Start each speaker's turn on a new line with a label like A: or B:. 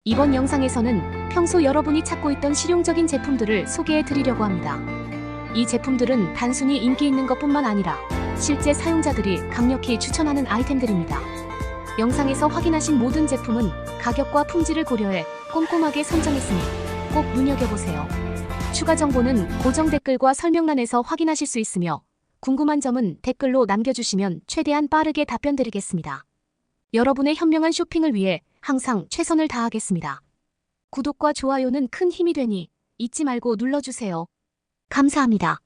A: 이번 영상에서는 평소 여러분이 찾고 있던 실용적인 제품들을 소개해 드리려고 합니다. 이 제품들은 단순히 인기 있는 것뿐만 아니라 실제 사용자들이 강력히 추천하는 아이템들입니다. 영상에서 확인하신 모든 제품은 가격과 품질을 고려해 꼼꼼하게 선정했으니 꼭 눈여겨보세요. 추가 정보는 고정 댓글과 설명란에서 확인하실 수 있으며 궁금한 점은 댓글로 남겨주시면 최대한 빠르게 답변 드리겠습니다. 여러분의 현명한 쇼핑을 위해 항상 최선을 다하겠습니다. 구독과 좋아요는 큰 힘이 되니 잊지 말고 눌러주세요. 감사합니다.